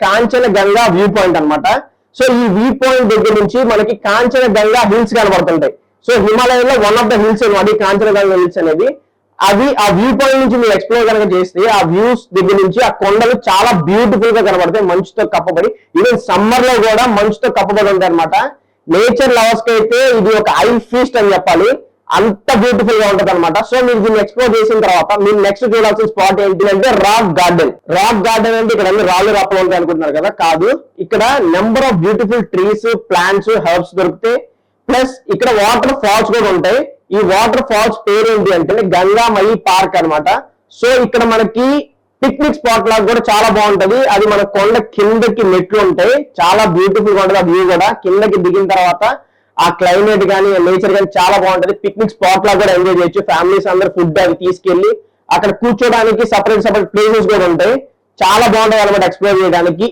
Kanchenjunga view point అన్నమాట. So ఈ view point దగ్గర నుంచి మనకి కాంచనగంగా హిల్స్ కనబడుతుంటాయి. సో హిమాలయంలో వన్ ఆఫ్ ద హిల్స్ అది కాంచనగంగా హిల్స్ అనేది. అది ఆ వ్యూ పాయింట్ నుంచి మీరు ఎక్స్ప్లోర్ కనుక చేస్తే ఆ వ్యూస్ దగ్గర నుంచి ఆ కొండలు చాలా బ్యూటిఫుల్ గా కనబడతాయి, మంచుతో కప్పబడి. ఈవెన్ సమ్మర్ లో కూడా మంచుతో కప్పబడి ఉంటాయి అనమాట. నేచర్ లవర్స్ కి అయితే ఇది ఒక ఐ ఫీస్ట్ అని చెప్పాలి, అంత బ్యూటిఫుల్ గా ఉంటది అనమాట. సో మీరు దీన్ని ఎక్స్ప్లోర్ చేసిన తర్వాత మీరు నెక్స్ట్ చూడాల్సిన స్పాట్ ఏంటి అంటే రాక్ గార్డెన్. రాక్ గార్డెన్ అంటే ఇక్కడ అన్ని రాళ్ళు రాపలు ఉంటాయి అనుకుంటున్నారు కదా, కాదు. ఇక్కడ number of beautiful trees, plants, herbs దొరుకుతాయి. ప్లస్ ఇక్కడ వాటర్ ఫాల్స్ కూడా ఉంటాయి. ఈ వాటర్ ఫాల్స్ పేరు ఏంటి అంటే గంగామయి పార్క్ అన్నమాట. సో ఇక్కడ మనకి పిక్నిక్ స్పాట్ లాగా కూడా చాలా బాగుంటది. అది మన కొండ కిందకి మెట్లు ఉంటాయి, చాలా బ్యూటిఫుల్ గా ఉంటది ఆ వ్యూ కూడా. కిందకి దిగిన తర్వాత ఆ క్లైమేట్ కానీ నేచర్ కానీ చాలా బాగుంటది. పిక్నిక్ స్పాట్ లాగా కూడా ఎంజాయ్ చేయొచ్చు. ఫ్యామిలీస్ అందరు ఫుడ్ అవి తీసుకెళ్లి అక్కడ కూర్చోడానికి సపరేట్ ప్లేసెస్ కూడా ఉంటాయి. చాలా బాగుంటాయి అనమాట ఎక్స్ప్లోర్ చేయడానికి.